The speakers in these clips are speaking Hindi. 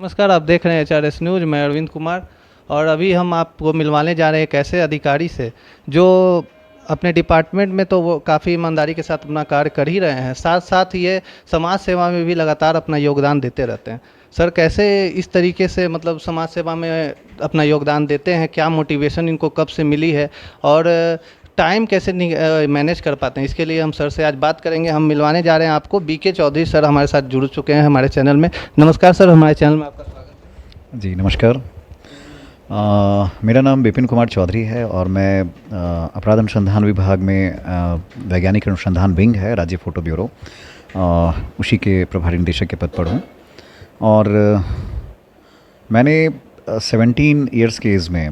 नमस्कार, आप देख रहे हैं एचआरएस न्यूज़। मैं अरविंद कुमार और अभी हम आपको मिलवाने जा रहे हैं एक ऐसे अधिकारी से जो अपने डिपार्टमेंट में तो वो काफ़ी ईमानदारी के साथ अपना कार्य कर ही रहे हैं, साथ साथ ये समाज सेवा में भी लगातार अपना योगदान देते रहते हैं। सर, कैसे इस तरीके से मतलब समाज सेवा में अपना योगदान देते हैं, क्या मोटिवेशन इनको कब से मिली है और टाइम कैसे मैनेज कर पाते हैं, इसके लिए हम सर से आज बात करेंगे। हम मिलवाने जा रहे हैं आपको बीके चौधरी सर, हमारे साथ जुड़ चुके हैं हमारे चैनल में। नमस्कार सर, हमारे चैनल में आपका स्वागत है। जी नमस्कार। मेरा नाम विपिन कुमार चौधरी है और मैं अपराध अनुसंधान विभाग में वैज्ञानिक अनुसंधान विंग है राज्य फोटो ब्यूरो, उसी के प्रभारी निदेशक के पद पर हूँ। और मैंने 17 इयर्स के एज में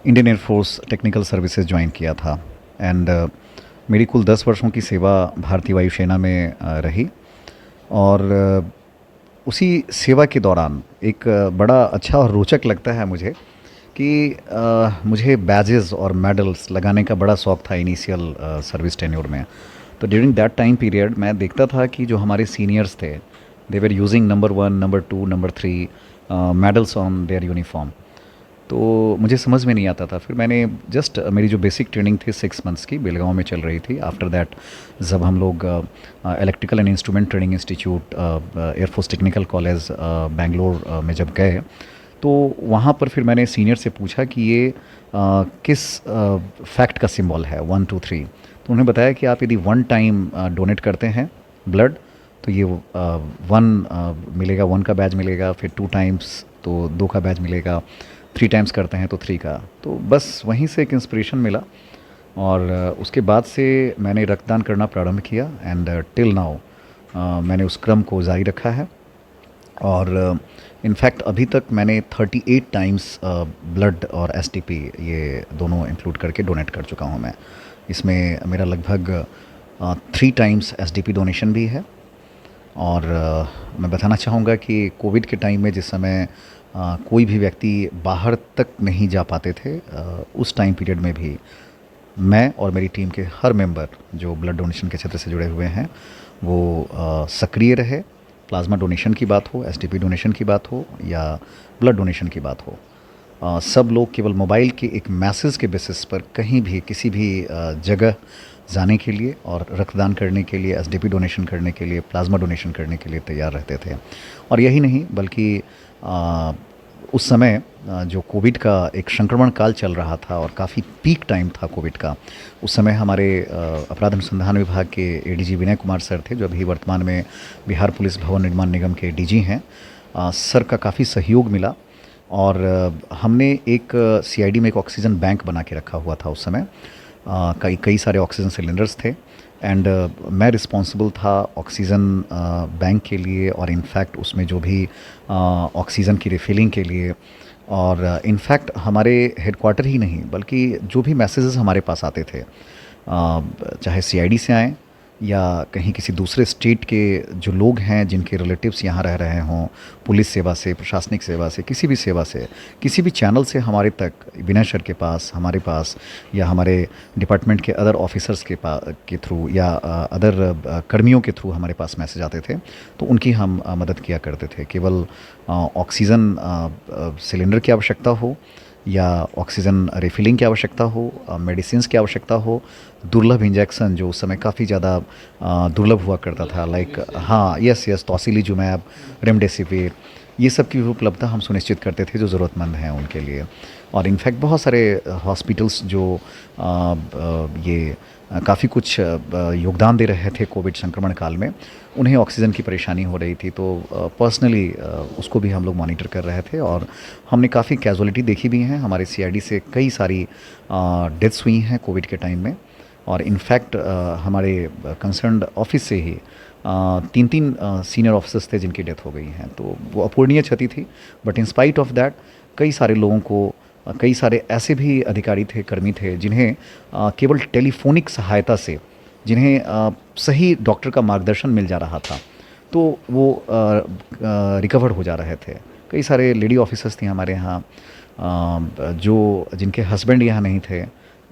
Indian air force technical services join किया था एंड मेरी कुल 10 वर्षों की सेवा भारतीय वायुसेना में रही। और उसी सेवा के दौरान एक बड़ा अच्छा और रोचक लगता है मुझे कि मुझे बैजेस और मेडल्स लगाने का बड़ा शौक़ था इनिशियल सर्विस टेन्योर में। तो ड्यूरिंग दैट टाइम पीरियड मैं देखता था कि जो हमारे सीनियर्स थे they were using number 1, number 2, number 3 medals on their uniform. तो मुझे समझ में नहीं आता था। फिर मैंने जस्ट मेरी जो बेसिक ट्रेनिंग थी 6 मंथ्स की बेलगांव में चल रही थी। आफ्टर दैट जब हम लोग electrical and instrument training institute air force technical college Bangalore में जब गए तो वहाँ पर फिर मैंने सीनियर से पूछा कि ये किस फैक्ट का सिंबल है 1, 2, 3। तो उन्होंने बताया कि आप यदि 1 टाइम डोनेट करते हैं ब्लड तो ये 1 मिलेगा, 1 का बैज मिलेगा। फिर 2 टाइम्स तो 2 का बैज मिलेगा, 3 टाइम्स करते हैं तो 3 का। तो बस वहीं से एक इंस्पिरेशन मिला और उसके बाद से मैंने रक्तदान करना प्रारंभ किया एंड टिल नाउ मैंने उस क्रम को जारी रखा है। और इनफैक्ट अभी तक मैंने 38 टाइम्स ब्लड और एसटीपी ये दोनों इंक्लूड करके डोनेट कर चुका हूँ मैं। इसमें मेरा लगभग 3 टाइम्स एसडीपी डोनेशन भी है। और मैं बताना चाहूँगा कि कोविड के टाइम में जिस समय कोई भी व्यक्ति बाहर तक नहीं जा पाते थे, उस टाइम पीरियड में भी मैं और मेरी टीम के हर मेंबर जो ब्लड डोनेशन के क्षेत्र से जुड़े हुए हैं वो सक्रिय रहे। प्लाज्मा डोनेशन की बात हो, एसटीपी डोनेशन की बात हो या ब्लड डोनेशन की बात हो, सब लोग केवल मोबाइल के एक मैसेज के बेसिस पर कहीं भी किसी भी जगह जाने के लिए और रक्तदान करने के लिए, एसडीपी डोनेशन करने के लिए, प्लाज्मा डोनेशन करने के लिए तैयार रहते थे। और यही नहीं बल्कि उस समय जो कोविड का एक संक्रमण काल चल रहा था और काफ़ी पीक टाइम था कोविड का, उस समय हमारे अपराध अनुसंधान विभाग के एडीजी विनय कुमार सर थे जो अभी वर्तमान में बिहार पुलिस भवन निर्माण निगम के डीजी हैं। सर का काफ़ी सहयोग मिला और हमने एक सीआईडी में एक ऑक्सीजन बैंक बना के रखा हुआ था उस समय। कई सारे ऑक्सीजन सिलेंडर्स थे एंड मैं रिस्पॉन्सिबल था ऑक्सीजन बैंक के लिए और इनफैक्ट उसमें जो भी ऑक्सीजन की रिफिलिंग के लिए। और इनफैक्ट हमारे हेडक्वार्टर ही नहीं बल्कि जो भी मैसेजेस हमारे पास आते थे, चाहे सीआईडी से आएँ या कहीं किसी दूसरे स्टेट के जो लोग हैं जिनके रिलेटिव्स यहाँ रह रहे हों, पुलिस सेवा से, प्रशासनिक सेवा से, किसी भी सेवा से, किसी भी चैनल से हमारे तक, विनय सर के पास, हमारे पास या हमारे डिपार्टमेंट के अदर ऑफिसर्स के थ्रू या अदर कर्मियों के थ्रू हमारे पास मैसेज आते थे तो उनकी हम मदद किया करते थे। केवल ऑक्सीजन सिलेंडर की आवश्यकता हो या ऑक्सीजन रिफिलिंग की आवश्यकता हो, मेडिसिन्स की आवश्यकता हो, दुर्लभ इंजेक्शन जो उस समय काफ़ी ज़्यादा दुर्लभ हुआ करता था, लाइक यस तोसिलीजुमैब, रेमडेसिविर, ये सब की उपलब्धता हम सुनिश्चित करते थे जो ज़रूरतमंद हैं उनके लिए। और इनफैक्ट बहुत सारे हॉस्पिटल्स जो ये काफ़ी कुछ योगदान दे रहे थे कोविड संक्रमण काल में, उन्हें ऑक्सीजन की परेशानी हो रही थी तो पर्सनली उसको भी हम लोग मॉनिटर कर रहे थे। और हमने काफ़ी कैजुअलिटी देखी भी हैं। हमारे सीआईडी से कई सारी डेथ्स हुई हैं कोविड के टाइम में और इनफैक्ट हमारे कंसर्न्ड ऑफिस से ही 3 सीनियर ऑफिसर्स थे जिनकी डेथ हो गई हैं। तो वो अपूर्णीय क्षति थी। But in spite of that कई सारे लोगों को, कई सारे ऐसे भी अधिकारी थे, कर्मी थे जिन्हें केवल टेलीफोनिक सहायता से, जिन्हें सही डॉक्टर का मार्गदर्शन मिल जा रहा था तो वो रिकवर हो जा रहे थे। कई सारे लेडी ऑफिसर्स थी हमारे यहाँ जो जिनके हस्बैंड यहाँ नहीं थे,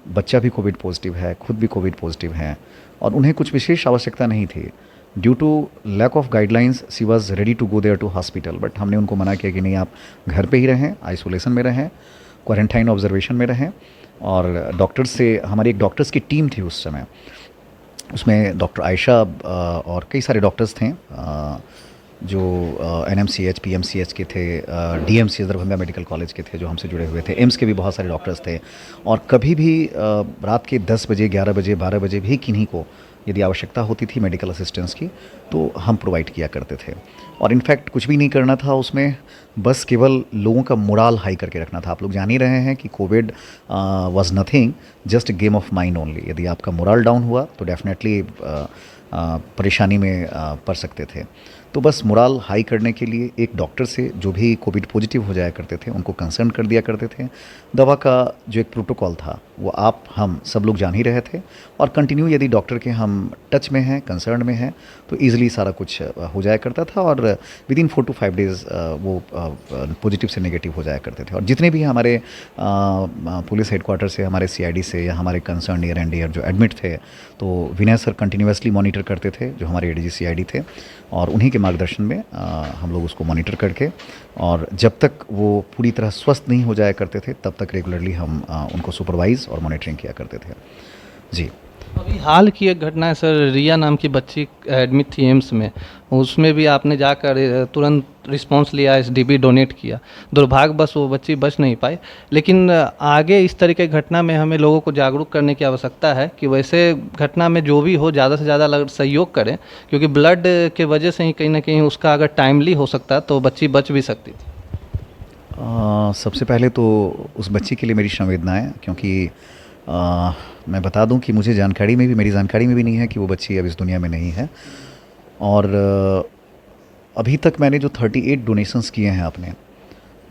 बच्चा भी कोविड पॉजिटिव है, खुद भी कोविड पॉजिटिव हैं और उन्हें कुछ विशेष आवश्यकता नहीं थी due to lack of guidelines she was ready to go there to hospital, but हमने उनको मना किया कि नहीं, आप घर पे ही रहें, आइसोलेशन में रहें, क्वारंटाइन ऑब्जर्वेशन में रहें। और डॉक्टर्स से, हमारी एक डॉक्टर्स की टीम थी उस समय, उसमें डॉक्टर आयशा और कई सारे डॉक्टर्स थे जो NMCH PMCH के थे, DMCH दरभंगा मेडिकल कॉलेज के थे जो हमसे जुड़े हुए थे, एम्स के भी बहुत सारे डॉक्टर्स थे। और कभी भी रात के 10 बजे, 11 बजे, 12 बजे भी किन्हीं को यदि आवश्यकता होती थी मेडिकल असिस्टेंस की तो हम प्रोवाइड किया करते थे। और इनफैक्ट कुछ भी नहीं करना था उसमें, बस केवल लोगों का मोराल हाई करके रखना था। आप लोग जान ही रहे हैं कि Covid was nothing, just game of mind only. यदि आपका मोराल डाउन हुआ तो डेफिनेटली परेशानी में पड़ सकते थे। तो बस मोराल हाई करने के लिए एक डॉक्टर से जो भी कोविड पॉजिटिव हो जाया करते थे उनको कंसर्न कर दिया करते थे। दवा का जो एक प्रोटोकॉल था वो आप हम सब लोग जान ही रहे थे, और कंटिन्यू यदि डॉक्टर के हम टच में हैं, कंसर्न में हैं, तो ईज़िली सारा कुछ हो जाया करता था। और विद इन 4 to 5 डेज़ वो पॉजिटिव से नेगेटिव हो जाया करते थे। और जितने भी हमारे पुलिस हेडक्वार्टर से, हमारे CID से या हमारे कंसर्न नियर एंड डियर जो एडमिट थे, तो विनय सर कंटिन्यूसली मॉनिटर करते थे, जो हमारे ADG CID थे, और उन्हीं के मार्गदर्शन में हम लोग उसको मॉनिटर करके, और जब तक वो पूरी तरह स्वस्थ नहीं हो जाया करते थे तब तक रेगुलरली हम उनको सुपरवाइज़ और मॉनिटरिंग किया करते थे। जी। अभी हाल की एक घटना है सर, रिया नाम की बच्ची एडमिट थी एम्स में, उसमें भी आपने जाकर तुरंत रिस्पांस लिया, SDB डोनेट किया। दुर्भाग्यवश वो बच्ची बच नहीं पाई, लेकिन आगे इस तरह की घटना में हमें लोगों को जागरूक करने की आवश्यकता है कि वैसे घटना में जो भी हो ज़्यादा से ज़्यादा सहयोग करें, क्योंकि ब्लड के वजह से ही कहीं ना कहीं उसका अगर टाइमली हो सकता तो बच्ची बच भी सकती थी। सबसे पहले तो उस बच्ची के लिए मेरी संवेदनाएं, क्योंकि मैं बता दूं कि मुझे जानकारी में भी, मेरी जानकारी में भी नहीं है कि वो बच्ची अब इस दुनिया में नहीं है। और अभी तक मैंने जो 38 डोनेशंस किए हैं अपने,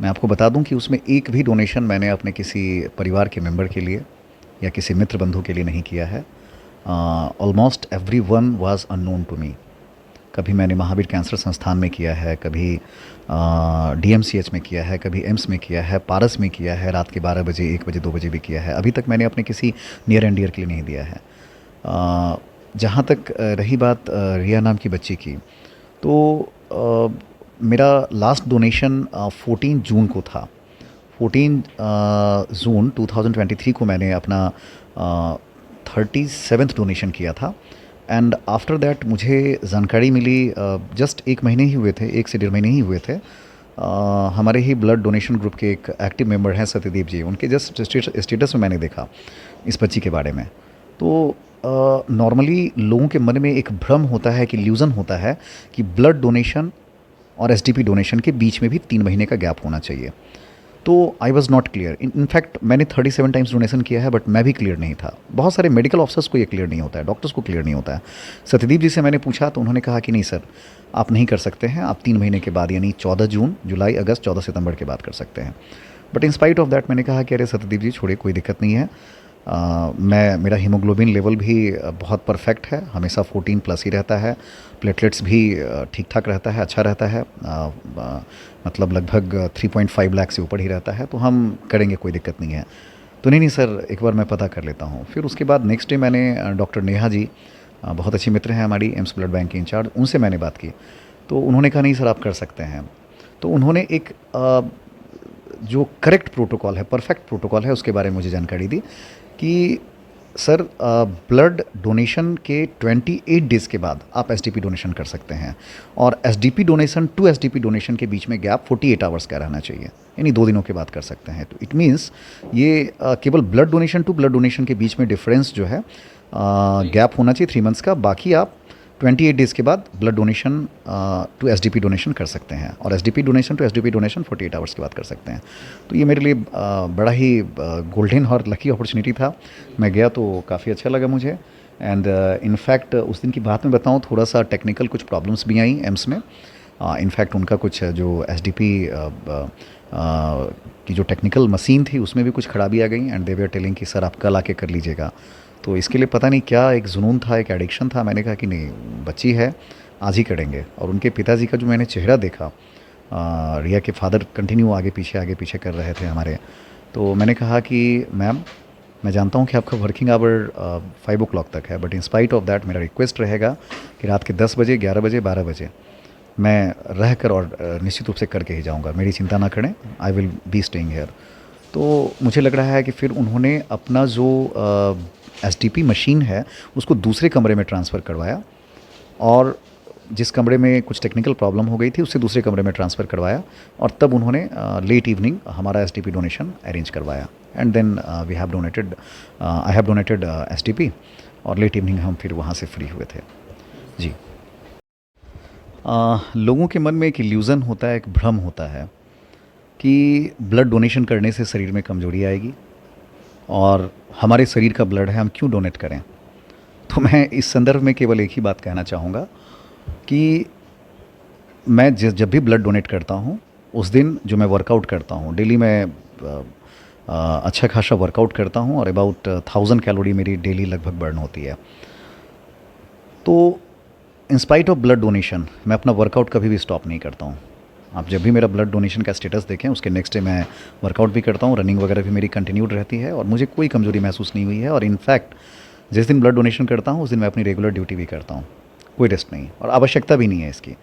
मैं आपको बता दूं कि उसमें एक भी डोनेशन मैंने अपने किसी परिवार के मेंबर के लिए या किसी मित्र बंधु के लिए नहीं किया है। Almost everyone was unknown to me. कभी मैंने महावीर कैंसर संस्थान में किया है, कभी DMCH में किया है, कभी एम्स में किया है, पारस में किया है, रात के 12 बजे, 1 बजे, 2 बजे भी किया है। अभी तक मैंने अपने किसी नियर एंड डियर के लिए नहीं दिया है। जहाँ तक रही बात रिया नाम की बच्ची की, तो मेरा लास्ट डोनेशन 14 जून को था। 14 जून 2023 को मैंने अपना 37th डोनेशन किया था। एंड आफ्टर दैट मुझे जानकारी मिली, जस्ट 1 महीने ही हुए थे, 1 से 1.5 महीने ही हुए थे। हमारे ही ब्लड डोनेशन ग्रुप के एक एक्टिव मेंबर हैं सत्यदीप जी, उनके जस्ट स्टेटस में मैंने देखा इस बच्ची के बारे में। तो नॉर्मली लोगों के मन में एक भ्रम होता है, कि इल्यूज़न होता है कि ब्लड डोनेशन और SDP डोनेशन के बीच में भी 3 महीने का गैप होना चाहिए। तो I was not clear. In fact मैंने 37 टाइम्स डोनेशन किया है, बट मैं भी क्लियर नहीं था। बहुत सारे मेडिकल ऑफिसर्स को ये क्लियर नहीं होता है, डॉक्टर्स को क्लियर नहीं होता है। सत्यदीप जी से मैंने पूछा तो उन्होंने कहा कि नहीं सर, आप नहीं कर सकते हैं, आप 3 महीने के बाद, यानी 14 जून, जुलाई, अगस्त, 14 सितंबर के बाद कर सकते हैं। But in spite of that मैंने कहा कि अरे सत्यदीप जी छोड़िए, कोई दिक्कत नहीं है। मेरा हीमोग्लोबिन लेवल भी बहुत परफेक्ट है, हमेशा 14 प्लस ही रहता है। प्लेटलेट्स भी ठीक ठाक रहता है, अच्छा रहता है, मतलब लगभग 3.5 लाख से ऊपर ही रहता है, तो हम करेंगे, कोई दिक्कत नहीं है। तो नहीं सर, एक बार मैं पता कर लेता हूँ। फिर उसके बाद नेक्स्ट डे मैंने डॉक्टर नेहा जी, बहुत अच्छी मित्र हैं हमारी, एम्स ब्लड बैंक के इंचार्ज, उनसे मैंने बात की। तो उन्होंने कहा नहीं सर आप कर सकते हैं। तो उन्होंने एक जो करेक्ट प्रोटोकॉल है, परफेक्ट प्रोटोकॉल है, उसके बारे में मुझे जानकारी दी कि सर ब्लड डोनेशन के 28 डेज़ के बाद आप SDP डोनेशन कर सकते हैं, और SDP donation to SDP donation के बीच में गैप 48 आवर्स का रहना चाहिए, यानी 2 दिनों के बाद कर सकते हैं। तो इट मीन्स ये केवल blood donation to blood donation के बीच में डिफरेंस जो है गैप होना चाहिए 3 मंथ्स का। बाकी आप 28 डेज़ के बाद blood donation to SDP donation कर सकते हैं, और SDP donation to SDP donation 48 hours के बाद कर सकते हैं। तो ये मेरे लिए बड़ा ही गोल्डन और लकी अपॉर्चुनिटी था। मैं गया तो काफ़ी अच्छा लगा मुझे। एंड इनफैक्ट उस दिन की बात में बताऊँ, थोड़ा सा टेक्निकल कुछ प्रॉब्लम्स भी आई एम्स में। इनफैक्ट उनका कुछ जो SDP की जो टेक्निकल मशीन थी उसमें भी कुछ खराबी आ गई, एंड दे वर टेलिंग कि सर आप कल आके कर लीजिएगा। तो इसके लिए पता नहीं क्या एक जुनून था, एक एडिक्शन था। मैंने कहा कि नहीं, बच्ची है, आज ही करेंगे। और उनके पिताजी का जो मैंने चेहरा देखा, रिया के फादर कंटिन्यू आगे पीछे कर रहे थे हमारे। तो मैंने कहा कि मैम मैं जानता हूँ कि आपका वर्किंग आवर 5 o'clock तक है, but in spite of that मेरा रिक्वेस्ट रहेगा कि रात के 10 बजे, 11 बजे, 12 बजे मैं रह कर और निश्चित रूप से करके ही जाऊँगा, मेरी चिंता ना करें, I will be staying hair. तो मुझे लग रहा है कि फिर उन्होंने अपना जो एसटीपी मशीन है उसको दूसरे कमरे में ट्रांसफ़र करवाया, और जिस कमरे में कुछ टेक्निकल प्रॉब्लम हो गई थी उससे दूसरे कमरे में ट्रांसफ़र करवाया, और तब उन्होंने लेट इवनिंग हमारा एसटीपी डोनेशन अरेंज करवाया, and then we have donated, I have donated STP, और लेट इवनिंग हम फिर वहाँ से फ्री हुए थे जी। लोगों के मन में एक इल्यूज़न होता है, एक भ्रम होता है कि ब्लड डोनेशन करने से शरीर में कमजोरी आएगी, और हमारे शरीर का ब्लड है, हम क्यों डोनेट करें। तो मैं इस संदर्भ में केवल एक ही बात कहना चाहूँगा कि मैं जब भी ब्लड डोनेट करता हूँ उस दिन जो मैं वर्कआउट करता हूँ, डेली मैं अच्छा खासा वर्कआउट करता हूँ, और अबाउट 1000 कैलोरी मेरी डेली लगभग बर्न होती है। तो in spite of blood donation मैं अपना वर्कआउट कभी भी स्टॉप नहीं करता हूँ। आप जब भी मेरा ब्लड डोनेशन का स्टेटस देखें उसके नेक्स्ट डे मैं वर्कआउट भी करता हूँ, रनिंग वगैरह भी मेरी कंटिन्यूड रहती है, और मुझे कोई कमजोरी महसूस नहीं हुई है। और इनफैक्ट जिस दिन ब्लड डोनेशन करता हूँ उस दिन मैं अपनी रेगुलर ड्यूटी भी करता हूँ, कोई रेस्ट नहीं, और आवश्यकता भी नहीं है इसकी।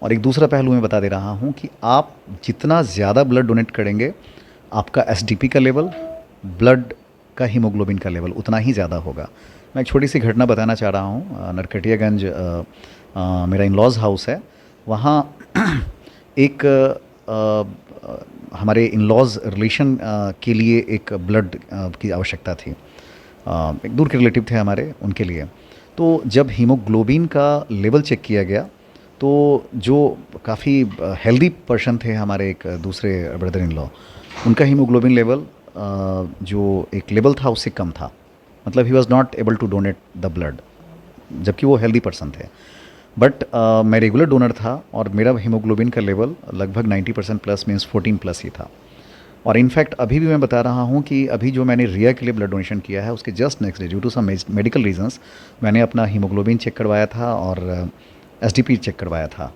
और एक दूसरा पहलू मैं बता दे रहा हूँ कि आप जितना ज़्यादा ब्लड डोनेट करेंगे, आपका एसडीपी का लेवल, ब्लड का हीमोग्लोबिन का लेवल उतना ही ज़्यादा होगा। मैं एक छोटी सी घटना बताना चाह रहा हूँ। नरकटियागंज मेरा इन लॉज हाउस है, वहाँ एक हमारे इन लॉज रिलेशन के लिए एक ब्लड की आवश्यकता थी। एक दूर के रिलेटिव थे हमारे, उनके लिए। तो जब हीमोग्लोबिन का लेवल चेक किया गया तो जो काफ़ी हेल्दी पर्सन थे हमारे, एक दूसरे ब्रदर इन लॉ, उनका हीमोग्लोबिन लेवल जो एक लेवल था उससे कम था, मतलब he was not able to donate the blood, जबकि वो हेल्दी पर्सन थे। बट मैं रेगुलर डोनर था और मेरा हीमोग्लोबिन का लेवल लगभग 90% प्लस, मीन्स 14 प्लस ही था। और इनफैक्ट अभी भी मैं बता रहा हूँ कि अभी जो मैंने रिया के लिए ब्लड डोनेशन किया है उसके just next day due to some medical reasons मैंने अपना हीमोग्लोबिन चेक करवाया था और एसडीपी चेक करवाया था,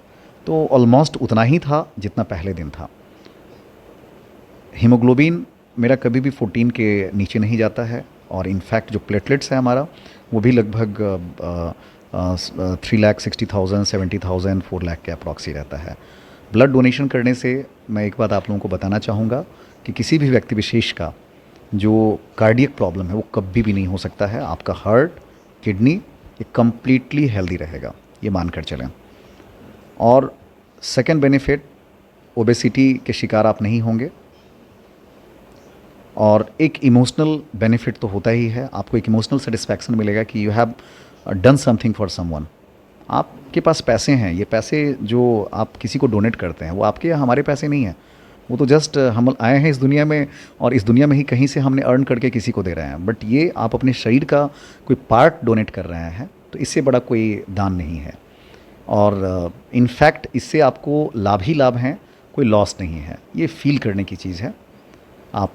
तो ऑलमोस्ट उतना ही था जितना पहले दिन था। हीमोग्लोबिन मेरा कभी भी 14 के नीचे नहीं जाता है, और इनफैक्ट जो प्लेटलेट्स है हमारा वो भी लगभग 3,60,000, 70,000, 4 लाख के अप्रॉक्स ही रहता है। ब्लड डोनेशन करने से मैं एक बात आप लोगों को बताना चाहूँगा कि किसी भी व्यक्ति विशेष का जो कार्डियक प्रॉब्लम है वो कभी भी नहीं हो सकता है। आपका हार्ट, किडनी ये कम्प्लीटली हेल्दी रहेगा, ये मानकर चलें। और सेकेंड बेनिफिट, ओबेसिटी के शिकार आप नहीं होंगे। और एक इमोशनल बेनिफिट तो होता ही है, आपको एक इमोशनल सेटिस्फैक्शन मिलेगा कि you have done something for someone. आपके पास पैसे हैं, ये पैसे जो आप किसी को डोनेट करते हैं वो आपके या हमारे पैसे नहीं हैं, वो तो जस्ट हम आए हैं इस दुनिया में और इस दुनिया में ही कहीं से हमने अर्न करके किसी को दे रहे हैं। बट ये आप अपने शरीर का कोई पार्ट डोनेट कर रहे हैं, तो इससे बड़ा कोई दान नहीं है। और इनफैक्ट इससे आपको लाभ ही लाभ हैं, कोई लॉस नहीं है। ये फील करने की चीज़ है। आप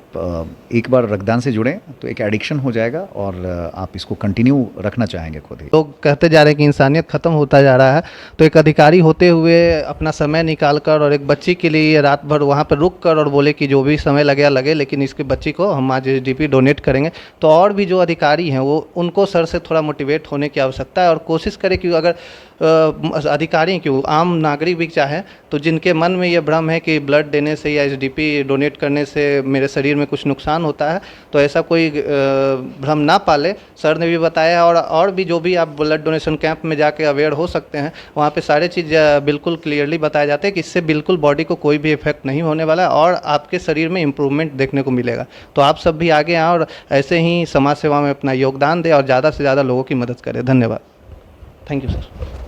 एक बार रक्तदान से जुड़ें तो एक एडिक्शन हो जाएगा और आप इसको कंटिन्यू रखना चाहेंगे खुद ही। लोग कहते जा रहे हैं कि इंसानियत ख़त्म होता जा रहा है, तो एक अधिकारी होते हुए अपना समय निकाल कर और एक बच्ची के लिए रात भर वहाँ पर रुक कर और बोले कि जो भी समय लगे लगे, लेकिन इसकी बच्ची को हम आज एसडीपी डोनेट करेंगे, तो और भी जो अधिकारी हैं वो उनको सर से थोड़ा मोटिवेट होने की आवश्यकता है और कोशिश करें कि अगर अधिकारी क्यों आम नागरिक भी चाहे तो जिनके मन में ये भ्रम है कि ब्लड देने से या एसडीपी डोनेट करने से मेरे शरीर में कुछ नुकसान होता है, तो ऐसा कोई भ्रम ना पाले। सर ने भी बताया और भी जो भी आप ब्लड डोनेशन कैंप में जाके अवेयर हो सकते हैं, वहाँ पे सारे चीज़ बिल्कुल क्लियरली बताए जाते हैं कि इससे बिल्कुल बॉडी को कोई भी इफेक्ट नहीं होने वाला है और आपके शरीर में इम्प्रूवमेंट देखने को मिलेगा। तो आप सब भी आगे आएँ और ऐसे ही समाज सेवा में अपना योगदान दें और ज़्यादा से ज़्यादा लोगों की मदद करें। धन्यवाद। Thank you sir.